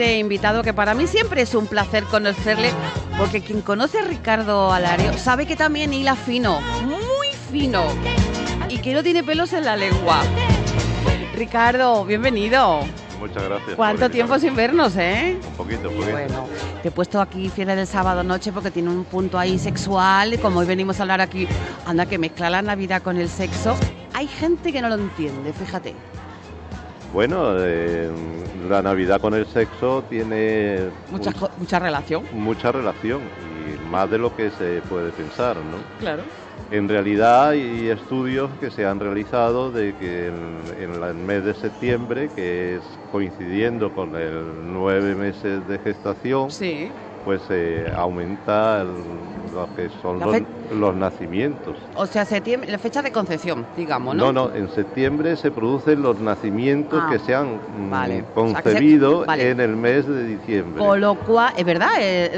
Invitado que para mí siempre es un placer conocerle, porque quien conoce a Ricardo Alario sabe que también hila fino, muy fino, y que no tiene pelos en la lengua. Ricardo, bienvenido. Muchas gracias. ¿Cuánto tiempo sin vernos, eh? Un poquito. Bueno, te he puesto aquí Fiera del Sábado Noche porque tiene un punto ahí sexual, y como hoy venimos a hablar aquí, anda, que mezcla la Navidad con el sexo. Hay gente que no lo entiende, fíjate. Bueno, la Navidad con el sexo tiene mucha relación. Mucha relación, y más de lo que se puede pensar, ¿no? Claro. En realidad hay estudios que se han realizado de que en el mes de septiembre, que es coincidiendo con el 9 meses de gestación, sí, pues aumenta lo que son los nacimientos. O sea, septiembre, la fecha de concepción, digamos, ¿no? No, en septiembre se producen los nacimientos que se han concebido, o sea, que en el mes de diciembre. Con lo cual, es verdad,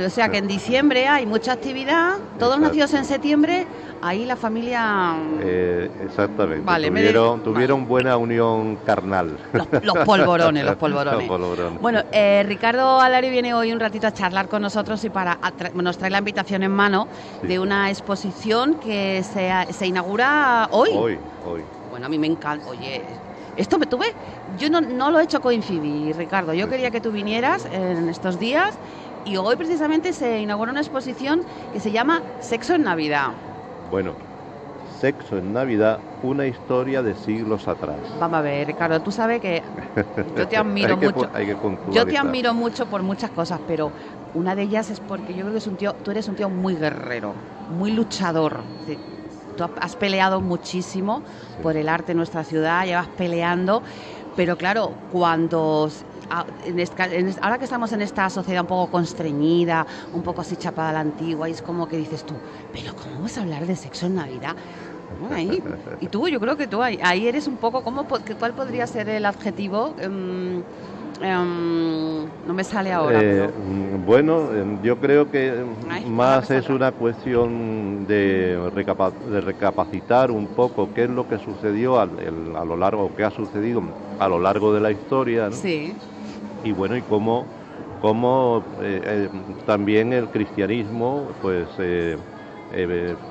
o sea que en diciembre hay mucha actividad, todos nacidos en septiembre, ahí la familia... Exactamente, tuvieron buena unión carnal. Los polvorones. Bueno, Ricardo Alario viene hoy un ratito a charlar con nosotros y nos trae la invitación en mano de una exposición que se inaugura hoy. Hoy. Bueno, a mí me encanta. Oye, esto me tuve... Yo no lo he hecho coincidir, Ricardo. Yo quería que tú vinieras en estos días, y hoy precisamente se inaugura una exposición que se llama Sexo en Navidad. Bueno, Sexo en Navidad, una historia de siglos atrás. Vamos a ver, Ricardo, tú sabes que yo te admiro mucho. Yo te admiro mucho por muchas cosas, pero una de ellas es porque yo creo que tú eres un tío muy guerrero, muy luchador. Tú has peleado muchísimo por el arte en nuestra ciudad, llevas peleando, pero claro, ahora que estamos en esta sociedad un poco constreñida, un poco así chapada a la antigua, y es como que dices tú, pero ¿cómo vamos a hablar de sexo en Navidad? Ahí. Y tú, yo creo que tú ahí eres un poco, ¿cuál podría ser el adjetivo? No me sale ahora. Bueno, yo creo que más es una cuestión de recapacitar un poco qué es lo que sucedió a lo largo, qué ha sucedido a lo largo de la historia, ¿no? Sí. Y bueno, y cómo también el cristianismo pues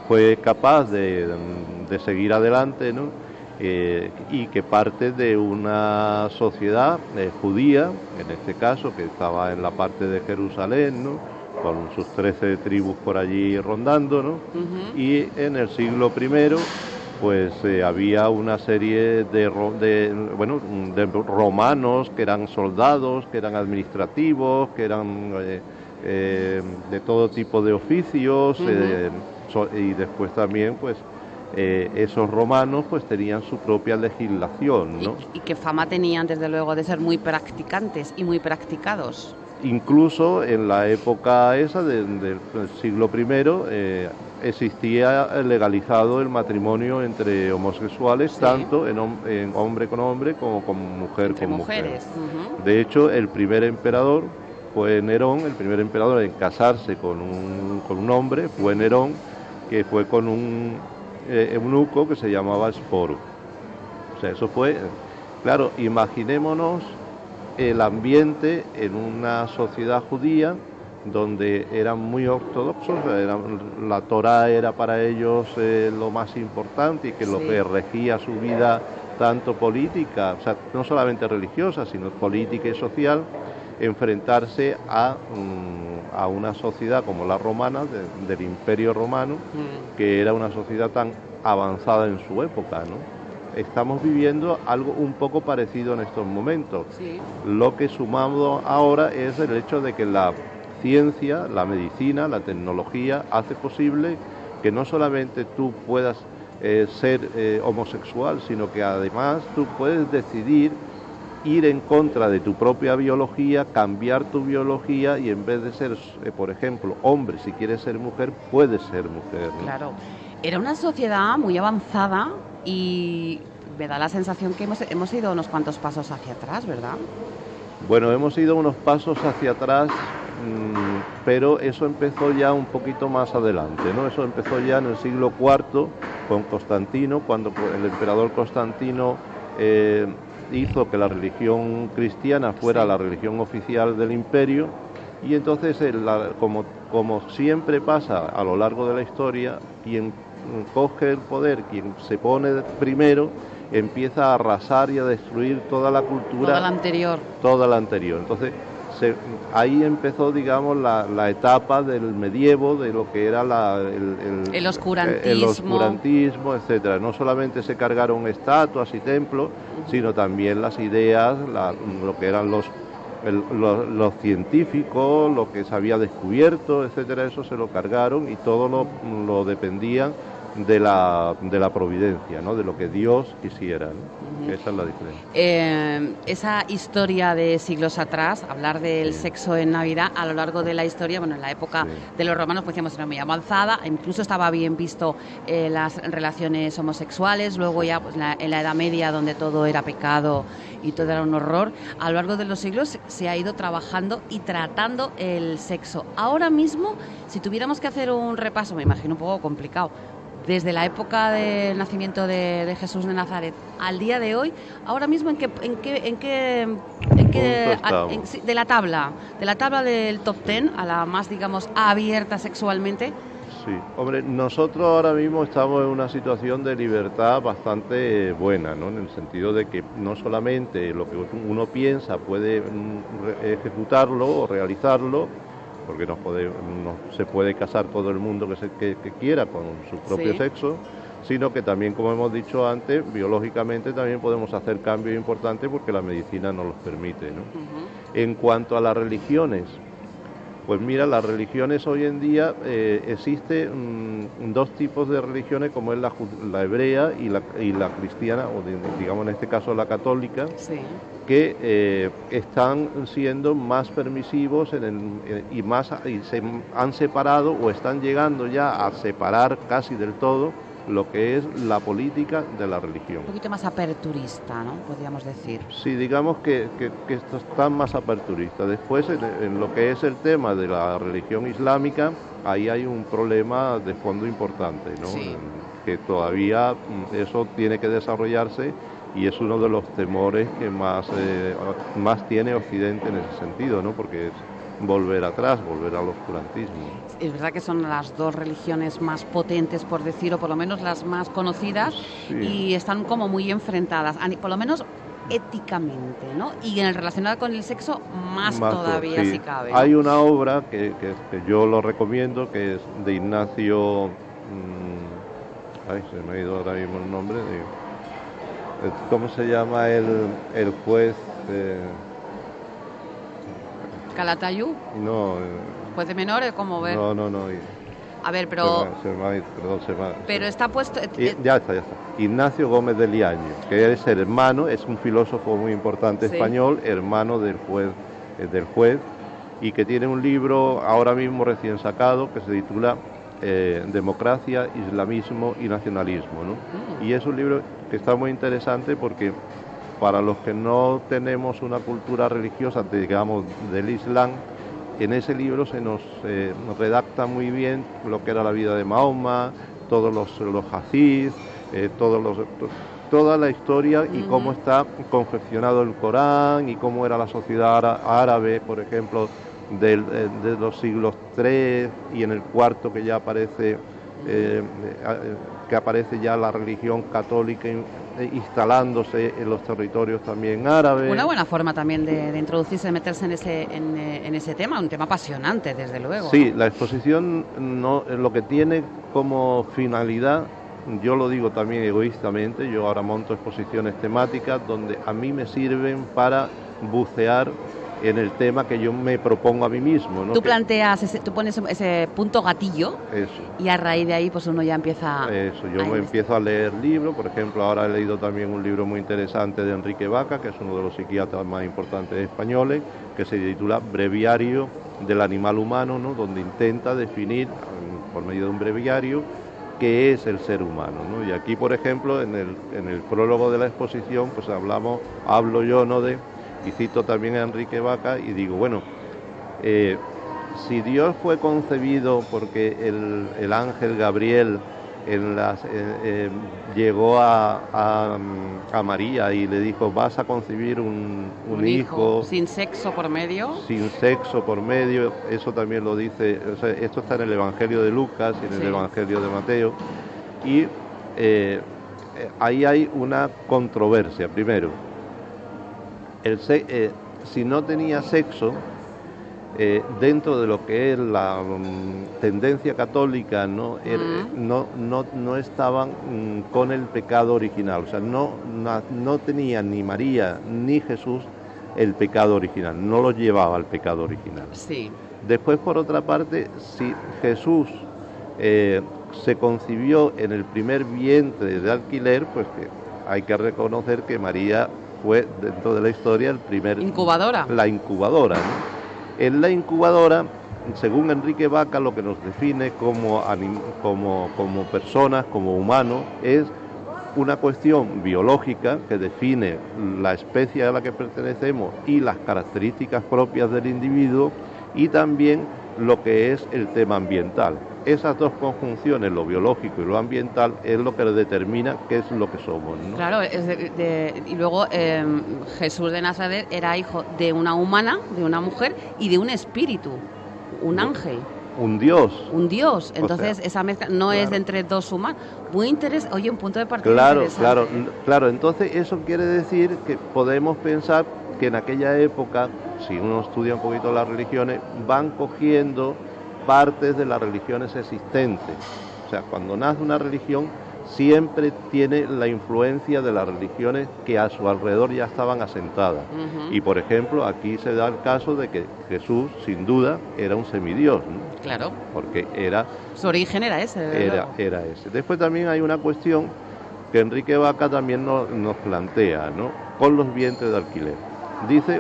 fue capaz de seguir adelante, ¿no? Y que parte de una sociedad judía, en este caso, que estaba en la parte de Jerusalén, ¿no? Con sus 13 tribus por allí rondando, ¿no? Y en el siglo I, pues había una serie de romanos que eran soldados, que eran administrativos, que eran de todo tipo de oficios, y después también, pues, esos romanos pues tenían su propia legislación, ¿no? Y qué fama tenían, desde luego, de ser muy practicantes y muy practicados. Incluso en la época esa del siglo I existía legalizado el matrimonio entre homosexuales, tanto en hombre con hombre como con mujer con mujer. De hecho, el primer emperador fue Nerón, el primer emperador en casarse con un hombre fue Nerón, que fue con un eunuco que se llamaba Esporo. O sea, eso fue... Claro, imaginémonos el ambiente en una sociedad judía donde eran muy ortodoxos, la Torá era para ellos lo más importante, y que lo que regía su vida, tanto política, o sea, no solamente religiosa, sino política y social, enfrentarse a una sociedad como la romana, del Imperio Romano, que era una sociedad tan avanzada en su época, ¿no? Estamos viviendo algo un poco parecido en estos momentos. Lo que sumamos ahora es el hecho de que la ciencia, la medicina, la tecnología hace posible que no solamente tú puedas ser homosexual, sino que además tú puedes decidir ir en contra de tu propia biología, cambiar tu biología, y en vez de ser, por ejemplo, hombre, si quieres ser mujer, puedes ser mujer, ¿no? Claro, era una sociedad muy avanzada, y me da la sensación que hemos ido unos cuantos pasos hacia atrás, ¿verdad? Bueno, hemos ido unos pasos hacia atrás, pero eso empezó ya un poquito más adelante, ¿no? Eso empezó ya en el siglo IV con Constantino, cuando el emperador Constantino hizo que la religión cristiana fuera la religión oficial del imperio, y entonces, como siempre pasa a lo largo de la historia, quien coge el poder, quien se pone primero, empieza a arrasar y a destruir toda la cultura. Toda la anterior. Toda la anterior. Entonces, ahí empezó, digamos, la etapa del medievo, de lo que era el oscurantismo. El oscurantismo, etcétera. No solamente se cargaron estatuas y templos, sino también las ideas, lo que eran los científicos, lo que se había descubierto, etcétera. Eso se lo cargaron, y todo lo dependían de la providencia, ¿no? De lo que Dios quisiera, ¿no? Esa es la diferencia. Esa historia de siglos atrás, hablar del sexo en Navidad, a lo largo de la historia, bueno, en la época de los romanos, pues decíamos, era muy avanzada, incluso estaba bien visto las relaciones homosexuales, luego ya pues, en la Edad Media, donde todo era pecado y todo era un horror, a lo largo de los siglos se ha ido trabajando y tratando el sexo. Ahora mismo, si tuviéramos que hacer un repaso, me imagino un poco complicado, desde la época del nacimiento de Jesús de Nazaret al día de hoy, ahora mismo de la tabla del top 10 a la más, digamos, abierta sexualmente. Sí, hombre, nosotros ahora mismo estamos en una situación de libertad bastante buena, ¿no? En el sentido de que no solamente lo que uno piensa puede ejecutarlo o realizarlo, porque no se puede casar todo el mundo que quiera con su propio sexo, sino que también, como hemos dicho antes, biológicamente también podemos hacer cambios importantes porque la medicina nos los permite, ¿no? En cuanto a las religiones, pues mira, las religiones hoy en día existen dos tipos de religiones, como es la hebrea y la cristiana, o digamos en este caso la católica, que están siendo más permisivos y se han separado, o están llegando ya a separar casi del todo lo que es la política de la religión. Un poquito más aperturista, ¿no? Podríamos decir. Sí, digamos que esto está más aperturista. Después, en lo que es el tema de la religión islámica, ahí hay un problema de fondo importante, ¿no? Sí. Que todavía eso tiene que desarrollarse, y es uno de los temores que más tiene Occidente en ese sentido, ¿no? Porque es volver atrás, volver al oscurantismo. Es verdad que son las dos religiones más potentes, por decir, o por lo menos las más conocidas, y están como muy enfrentadas, por lo menos éticamente, ¿no? Y en el relacionado con el sexo, más todavía, si cabe, ¿no? Hay una obra que yo lo recomiendo, que es de Ignacio... se me ha ido ahora mismo el nombre. ¿Cómo se llama el juez? ¿Calatayud? No. ¿Juez de menores? ¿Cómo ver? No. A ver, pero... Pero está puesto... Ya está. Ignacio Gómez de Liaño, que es hermano, es un filósofo muy importante español, hermano del juez, y que tiene un libro ahora mismo recién sacado que se titula Democracia, Islamismo y Nacionalismo, ¿no? Y es un libro que está muy interesante porque para los que no tenemos una cultura religiosa, digamos, del Islam, en ese libro se nos redacta muy bien lo que era la vida de Mahoma, todos los hadís, toda la historia y cómo está confeccionado el Corán y cómo era la sociedad árabe, por ejemplo, de los siglos III y en el IV, que ya aparece ya la religión católica instalándose en los territorios también árabes. Una buena forma también de introducirse, de meterse en ese tema, un tema apasionante, desde luego. Sí, ¿no? La exposición lo que tiene como finalidad, yo lo digo también egoístamente, yo ahora monto exposiciones temáticas donde a mí me sirven para bucear en el tema que yo me propongo a mí mismo, ¿no? Tú tú pones ese punto gatillo. Eso. Y a raíz de ahí pues uno ya empieza... Eso, yo empiezo a leer libros, por ejemplo, ahora he leído también un libro muy interesante de Enrique Vaca, que es uno de los psiquiatras más importantes españoles, que se titula Breviario del animal humano, ¿no? Donde intenta definir, por medio de un breviario, qué es el ser humano, ¿no? Y aquí, por ejemplo, en el prólogo de la exposición, pues hablo yo, ¿no? Y cito también a Enrique Vaca y digo, bueno, si Dios fue concebido porque el ángel Gabriel llegó a María y le dijo, vas a concebir un hijo sin sexo por medio. Sin sexo por medio, eso también lo dice, o sea, esto está en el Evangelio de Lucas y en el Evangelio de Mateo, y ahí hay una controversia. Primero, si no tenía sexo, dentro de lo que es la tendencia católica, no estaban con el pecado original, o sea, no tenían ni María ni Jesús el pecado original, no lo llevaba al pecado original. Sí. Después, por otra parte, si Jesús se concibió en el primer vientre de alquiler, pues que hay que reconocer que María fue, dentro de la historia, la incubadora, ¿no? En la incubadora, según Enrique Vaca, lo que nos define como personas, como humanos, es una cuestión biológica que define la especie a la que pertenecemos y las características propias del individuo, y también lo que es el tema ambiental. Esas dos conjunciones, lo biológico y lo ambiental, es lo que determina qué es lo que somos, ¿no? Claro, y luego Jesús de Nazaret era hijo de una humana, de una mujer y de un espíritu, un ángel. Un dios. Un dios. Entonces, esa mezcla no es de entre dos humanos. Muy interesante. Oye, un punto de partida interesante. Claro. Entonces, eso quiere decir que podemos pensar que en aquella época, si uno estudia un poquito las religiones, van cogiendo partes de las religiones existentes. O sea, cuando nace una religión, siempre tiene la influencia de las religiones que a su alrededor ya estaban asentadas. Y, por ejemplo, aquí se da el caso de que Jesús, sin duda, era un semidios, ¿no? Claro. Porque su origen era ese. Era ese. Después también hay una cuestión que Enrique Vaca también nos plantea, ¿no? Con los vientres de alquiler. Dice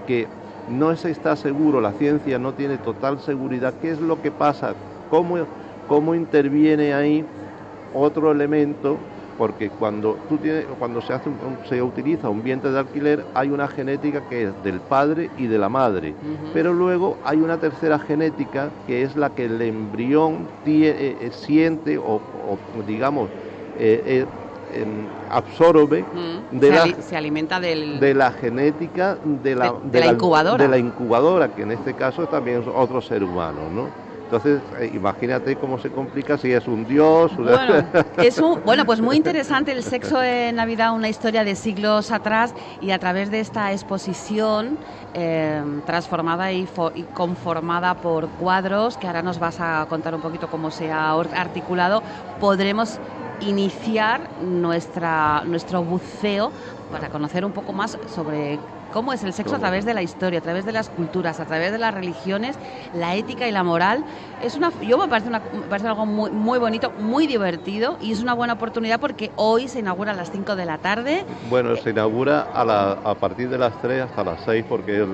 que no se está seguro, la ciencia no tiene total seguridad qué es lo que pasa, cómo interviene ahí otro elemento, porque cuando se utiliza un vientre de alquiler, hay una genética que es del padre y de la madre, pero luego hay una tercera genética que es la que el embrión siente o digamos absorbe se alimenta de la genética de la incubadora, que en este caso también es otro ser humano, ¿no? Entonces, imagínate cómo se complica si es un dios. Bueno, pues muy interesante el sexo en Navidad, una historia de siglos atrás, y a través de esta exposición transformada y conformada por cuadros, que ahora nos vas a contar un poquito cómo se ha articulado, podremos iniciar nuestro buceo para conocer un poco más sobre cómo es el sexo a través de la historia, a través de las culturas, a través de las religiones, la ética y la moral. Me parece algo muy, muy bonito, muy divertido, y es una buena oportunidad porque hoy se inaugura a las 5 de la tarde. Bueno, se inaugura a partir de las 3 hasta las 6 porque es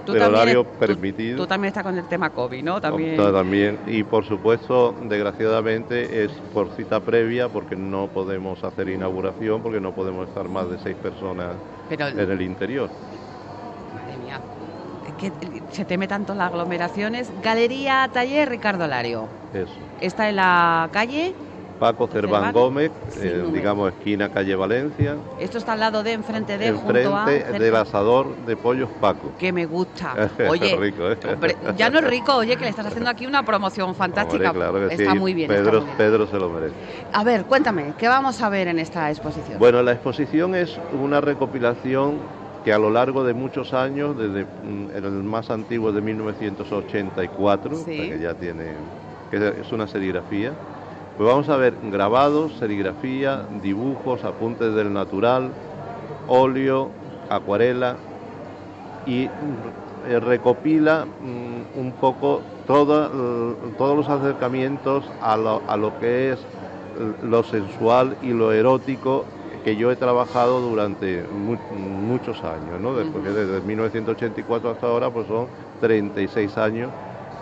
el horario permitido. Tú también estás con el tema COVID, ¿no? También. Y por supuesto, desgraciadamente, es por cita previa porque no podemos hacer inauguración, porque no podemos estar más de 6 personas en el interior. Madre mía, que se teme tanto las aglomeraciones. Galería Taller Ricardo Lario. Eso. Está en la calle Paco Cerván Gómez, digamos esquina calle Valencia. Esto está al lado enfrente del asador de pollos Paco. Que me gusta. Oye, rico, ¿eh? Hombre, ya no es rico, oye, que le estás haciendo aquí una promoción fantástica. Hombre, claro que está sí. Muy bien. Pedro se lo merece. A ver, cuéntame, ¿qué vamos a ver en esta exposición? Bueno, la exposición es una recopilación que a lo largo de muchos años, desde el más antiguo de 1984, que ya es una serigrafía, pues vamos a ver grabados, serigrafía, dibujos, apuntes del natural, óleo, acuarela, y recopila un poco todos los acercamientos a lo que es lo sensual y lo erótico que yo he trabajado durante muchos años, ¿no? Porque desde 1984 hasta ahora pues son 36 años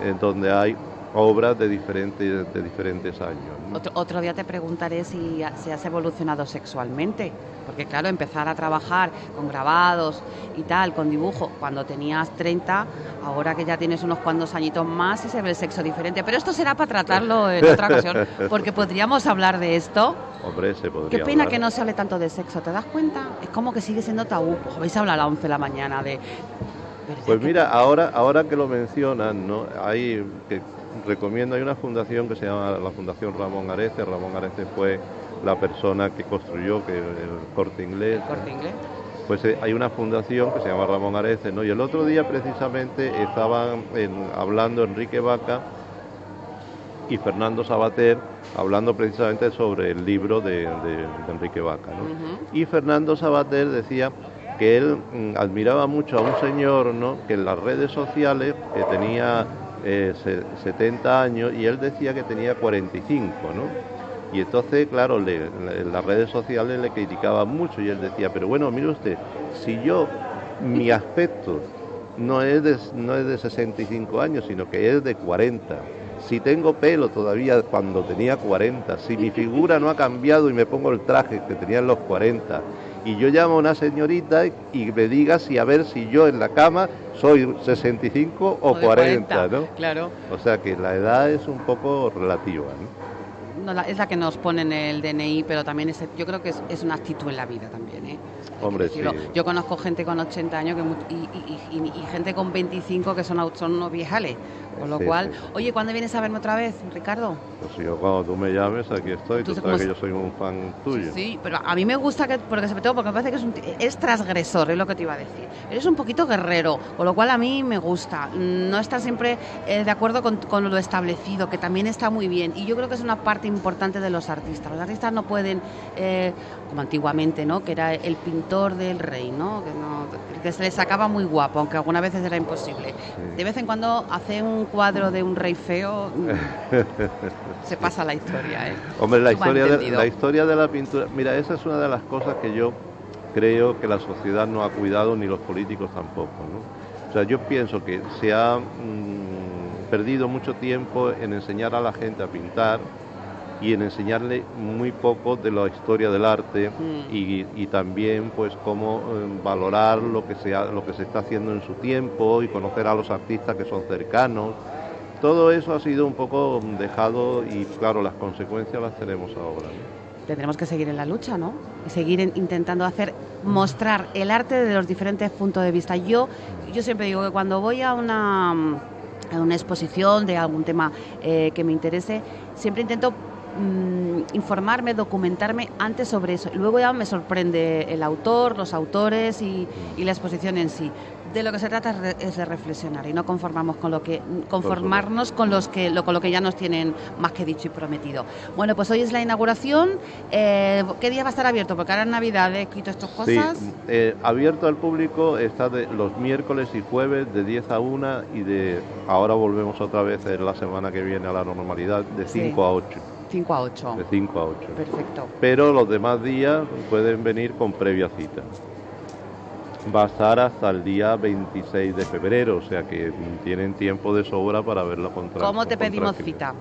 en donde hay obras de diferentes años, ¿no? Otro día te preguntaré si has evolucionado sexualmente, porque claro, empezar a trabajar con grabados y tal, con dibujo, cuando tenías 30, ahora que ya tienes unos cuantos añitos más y se ve el sexo diferente. Pero esto será para tratarlo en otra ocasión, porque podríamos hablar de esto. Hombre, se podría. Qué pena hablar. Que no se hable tanto de sexo, ¿te das cuenta? Es como que sigue siendo tabú. Pues habéis hablado a las 11 de la mañana de... Pues mira, ahora que lo mencionan, ¿no? Recomiendo, hay una fundación que se llama la Fundación Ramón Arece. Ramón Arece fue la persona que construyó el Corte Inglés. ¿El Corte Inglés? Pues hay una fundación que se llama Ramón Arece, ¿no? Y el otro día precisamente estaban hablando Enrique Vaca y Fernando Sabater, hablando precisamente sobre el libro de Enrique Vaca, ¿no? Uh-huh. Y Fernando Sabater decía que él admiraba mucho a un señor, ¿no?, que en las redes sociales, que tenía 70 años, y él decía que tenía 45, ¿no? Y entonces, claro, en las redes sociales le criticaban mucho, y él decía, pero bueno, mire usted, si mi aspecto no es de 65 años, sino que es de 40, si tengo pelo todavía cuando tenía 40, si mi figura no ha cambiado y me pongo el traje que tenía en los 40, y yo llamo a una señorita y me diga a ver si yo en la cama soy 65 o 40, ¿no? Claro. O sea que la edad es un poco relativa, ¿no? No, es la que nos pone en el DNI, pero también yo creo que es una actitud en la vida también, ¿eh? Hombre, sí. Yo conozco gente con 80 años y gente con 25 que son unos viejales. Con lo cual, sí. Oye, ¿cuándo vienes a verme otra vez, Ricardo? Pues yo cuando tú me llames, aquí estoy. Tú sabes que yo soy un fan tuyo. Sí, pero a mí me gusta porque sobre todo porque me parece que es transgresor, es lo que te iba a decir. Eres un poquito guerrero, con lo cual a mí me gusta. No estar siempre de acuerdo con lo establecido, que también está muy bien. Y yo creo que es una parte importante de los artistas. Los artistas no pueden, como antiguamente, ¿no?, que era el pintor del rey, ¿no? Que se le sacaba muy guapo, aunque algunas veces era imposible. Sí. De vez en cuando hace un cuadro de un rey feo, se pasa la historia, ¿eh? Hombre, la historia de la pintura, mira, esa es una de las cosas que yo creo que la sociedad no ha cuidado, ni los políticos tampoco, ¿no? O sea, yo pienso que se ha perdido mucho tiempo en enseñar a la gente a pintar y en enseñarle muy poco de la historia del arte y también pues cómo valorar lo que se está haciendo en su tiempo y conocer a los artistas que son cercanos. Todo eso ha sido un poco dejado y claro, las consecuencias las tenemos ahora, ¿no? Tendremos que seguir en la lucha, ¿no? Y seguir intentando mostrar el arte de los diferentes puntos de vista. Yo siempre digo que cuando voy a una exposición de algún tema que me interese, siempre intento informarme, documentarme antes sobre eso. Luego ya me sorprende el autor, los autores y la exposición en sí. De lo que se trata es de reflexionar y no conformarnos con lo que ya nos tienen más que dicho y prometido. Bueno, pues hoy es la inauguración. ¿Qué día va a estar abierto? Porque ahora en Navidad he escrito estas cosas. Sí, abierto al público está los miércoles y jueves de 10 a 1 y ahora volvemos otra vez la semana que viene a la normalidad de 5 a 8. 5 a 8. De 5 a 8. Perfecto. Pero los demás días pueden venir con previa cita. Va a estar hasta el día 26 de febrero, o sea que tienen tiempo de sobra para verlo con tranquilidad. ¿Cómo te pedimos cita?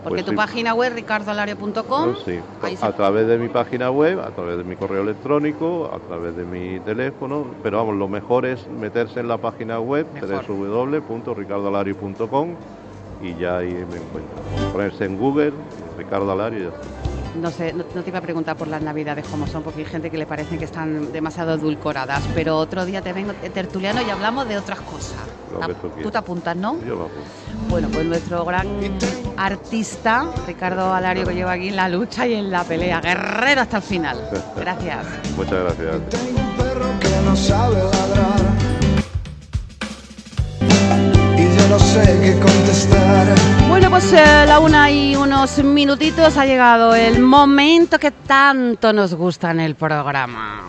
Porque tu página web, ricardoalario.com. Sí, a través de mi página web, a través de mi correo electrónico, a través de mi teléfono, pero vamos, lo mejor es meterse en la página web, www.ricardoalario.com, y ya ahí me encuentro. Ponerse en Google, Ricardo Alario y ya está. No sé, no te iba a preguntar por las navidades cómo son, porque hay gente que le parece que están demasiado edulcoradas, pero otro día te vengo tertuliano y hablamos de otras cosas. Tú te apuntas, ¿no? Yo me apunto. Bueno, pues nuestro gran artista, Ricardo Alario, que lleva aquí en la lucha y en la pelea, guerrero hasta el final. Gracias. Muchas gracias. Tengo un perro que no sabe ladrar y yo no sé qué contestar. Bueno, pues la 1:01 ha llegado el momento que tanto nos gusta en el programa.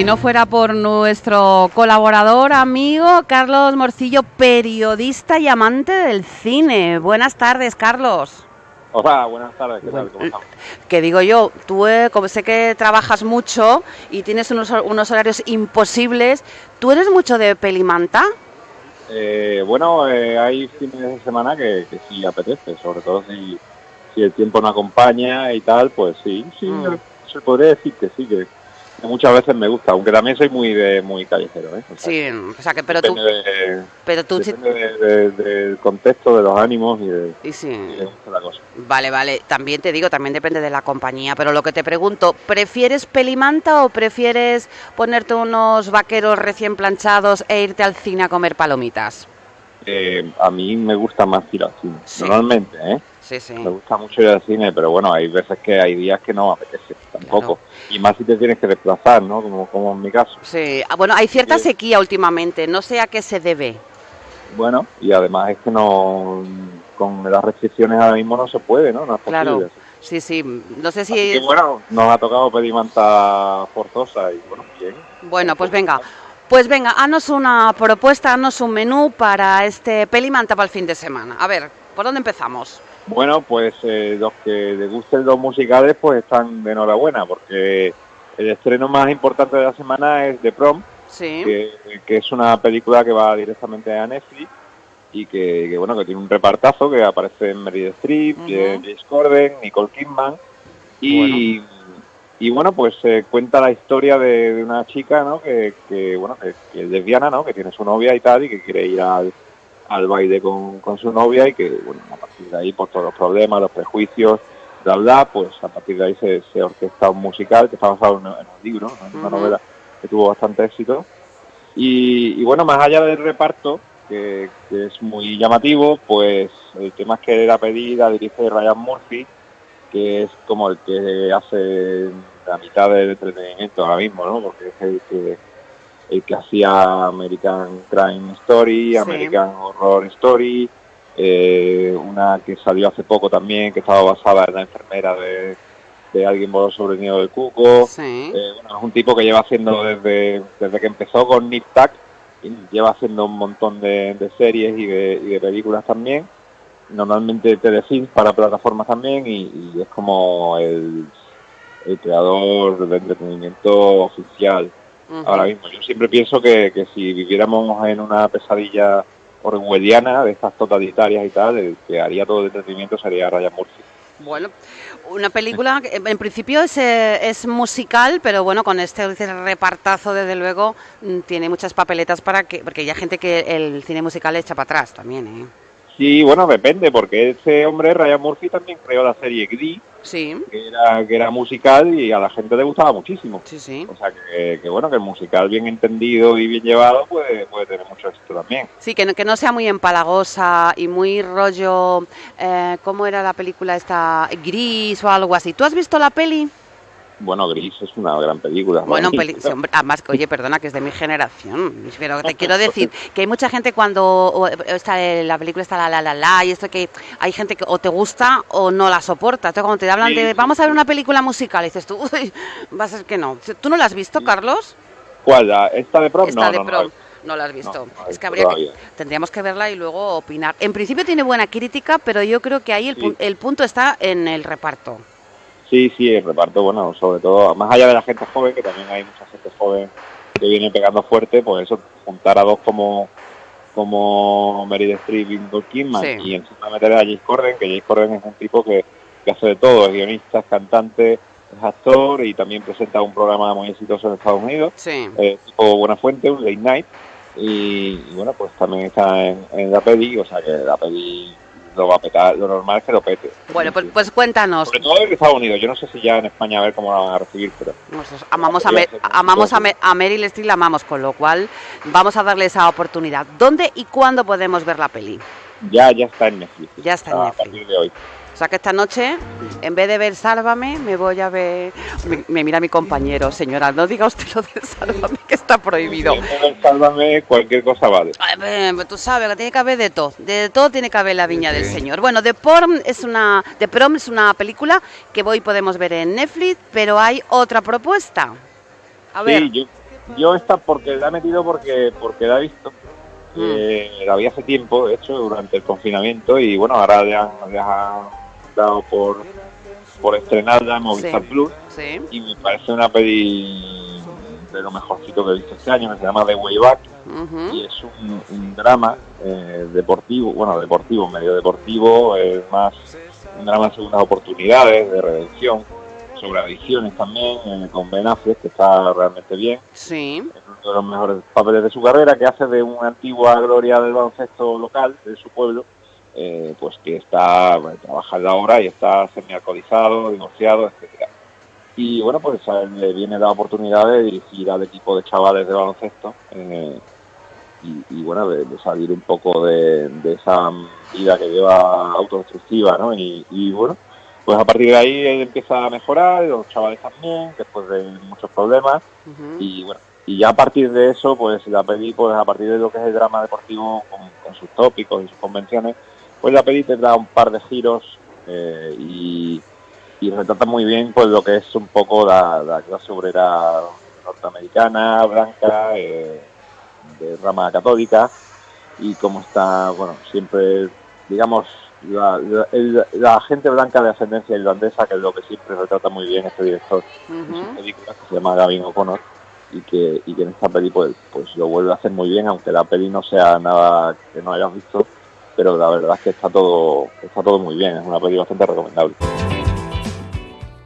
no fuera por nuestro colaborador, amigo Carlos Morcillo, periodista y amante del cine. Buenas tardes, Carlos. Hola, buenas tardes, ¿qué tal? ¿Cómo estamos? Que digo yo, tú como sé que trabajas mucho y tienes unos horarios imposibles, ¿tú eres mucho de pelimanta? Bueno, hay fines de semana que sí apetece, sobre todo si el tiempo no acompaña y tal, pues sí, se podría decir que sí, que muchas veces me gusta, aunque también soy muy callejero, ¿eh? O sea que pero tú depende del contexto, de los ánimos y de la cosa. Vale, también te digo, también depende de la compañía, pero lo que te pregunto, ¿prefieres pelimanta o prefieres ponerte unos vaqueros recién planchados e irte al cine a comer palomitas? A mí me gusta más ir al cine, normalmente, ¿eh? Sí. Me gusta mucho ir al cine, pero bueno, hay veces que hay días que no me apetece tampoco. Claro. Y más si te tienes que desplazar, ¿no? Como en mi caso. Sí, bueno, hay cierta sequía últimamente, no sé a qué se debe. Bueno, y además es que no, con las restricciones ahora mismo no se puede, ¿no? No es posible. Claro, sí, no sé si... Así que, bueno, nos ha tocado pedir manta forzosa y bueno, bien. Bueno, pues venga, haznos una propuesta, haznos un menú para este pelimanta para el fin de semana. A ver, ¿por dónde empezamos? Bueno, pues los que les gusten los musicales pues están de enhorabuena, porque el estreno más importante de la semana es The Prom, que es una película que va directamente a Netflix y que bueno, que tiene un repartazo, que aparece en Meryl Streep, James Corden, Nicole Kidman y bueno, pues cuenta la historia de una chica, ¿no? que es lesbiana, ¿no? Que tiene su novia y tal y que quiere ir al baile con su novia y que, bueno, a partir de ahí, por todos los problemas, los prejuicios, bla, pues a partir de ahí se orquesta un musical que está basado en un libro, ¿no? En una novela que tuvo bastante éxito. Y bueno, más allá del reparto, que es muy llamativo, pues el tema es que la peli la dirige Ryan Murphy, que es como el que hace la mitad del entretenimiento ahora mismo, ¿no? Porque es el que hacía American Crime Story, American Horror Story, una que salió hace poco también, que estaba basada en la enfermera de Alguien voló sobre el nido del cuco. Bueno, es un tipo que lleva haciendo desde que empezó con Nip Tuck, y lleva haciendo un montón de series y de películas también, normalmente telefilms para plataformas también, y es como el creador de entretenimiento oficial. Ahora mismo, yo siempre pienso que si viviéramos en una pesadilla orwelliana, de estas totalitarias y tal, el que haría todo el entretenimiento sería Ryan Murphy. Bueno, una película que en principio es musical, pero bueno, con este repartazo desde luego tiene muchas papeletas porque hay gente que el cine musical le echa para atrás también, ¿eh? Sí, bueno, depende, porque ese hombre, Ryan Murphy, también creó la serie Glee, que era musical y a la gente le gustaba muchísimo. Sí. O sea, que bueno, que el musical bien entendido y bien llevado puede tener mucho éxito también. Sí, que no sea muy empalagosa y muy rollo, ¿cómo era la película esta? Gris o algo así. ¿Tú has visto la peli? Bueno, Gris es una gran película. Bueno, sí, hombre, además, oye, perdona, que es de mi generación, pero te quiero decir que hay mucha gente cuando la película está la, y esto que hay gente que o te gusta o no la soporta. Entonces, cuando te hablan de vamos a ver una película musical, dices tú, uy, va a ser que no. ¿Tú no la has visto, Carlos? ¿Cuál? ¿Esta de Prom? No la has visto. No, es que tendríamos que verla y luego opinar. En principio tiene buena crítica, pero yo creo que ahí el punto está en el reparto. Sí, el reparto, bueno, sobre todo, más allá de la gente joven, que también hay mucha gente joven que viene pegando fuerte, pues eso, juntar a dos como Meryl Streep y Nicole Kidman, y encima meter a James Corden, que James Corden es un tipo que hace de todo, es guionista, es cantante, es actor y también presenta un programa muy exitoso en Estados Unidos, tipo Buenafuente, un late night, y bueno, pues también está en la peli, o sea que la peli lo va a petar, lo normal es que lo pete. Bueno, pues cuéntanos. Sobre todo en Estados Unidos, yo no sé si ya en España a ver cómo la van a recibir, pero... Nosotros amamos a Meryl Streep, la amamos, con lo cual vamos a darle esa oportunidad. ¿Dónde y cuándo podemos ver la peli? Ya está en Netflix. Ya está en Netflix. A partir de hoy. O sea que esta noche, en vez de ver Sálvame, me voy a ver... Me mira mi compañero, señora, no diga usted lo de Sálvame, que está prohibido. En vez de Sálvame, cualquier cosa vale. Tú sabes que tiene que haber de todo tiene que haber la viña del Señor. Bueno, The Prom es una película que hoy podemos ver en Netflix, pero hay otra propuesta. A ver. Sí, yo esta porque la he metido porque la he visto. La vi hace tiempo, de hecho, durante el confinamiento, y bueno, ahora le han dado por estrenarla en Movistar Plus, y me parece una peli de lo mejorcito que he visto este año, que se llama The Way Back, y es un drama deportivo, medio deportivo, más un drama de segundas oportunidades, de redención, sobre adicciones también, con Ben Affleck, que está realmente bien. Sí. Es uno de los mejores papeles de su carrera, que hace de una antigua gloria del baloncesto local, de su pueblo, pues que está, trabaja en la obra y está semi-alcoholizado, divorciado, etcétera. Y bueno, pues a él le viene la oportunidad de dirigir al equipo de chavales de baloncesto, y bueno, de salir un poco de esa vida que lleva autodestructiva, ¿no? Y bueno, pues a partir de ahí él empieza a mejorar, los chavales también, después de muchos problemas, y bueno, y ya a partir de eso, pues la peli, pues a partir de lo que es el drama deportivo, con sus tópicos y sus convenciones, pues la peli te da un par de giros, y retrata muy bien pues lo que es un poco la clase obrera norteamericana, blanca, de rama católica, y cómo está, bueno, siempre, digamos, la gente blanca de ascendencia irlandesa, que es lo que siempre retrata muy bien este director en sus películas, que se llama Gavin O'Connor, y que en esta peli pues lo vuelve a hacer muy bien, aunque la peli no sea nada que no hayas visto, pero la verdad es que está todo muy bien, es una peli bastante recomendable.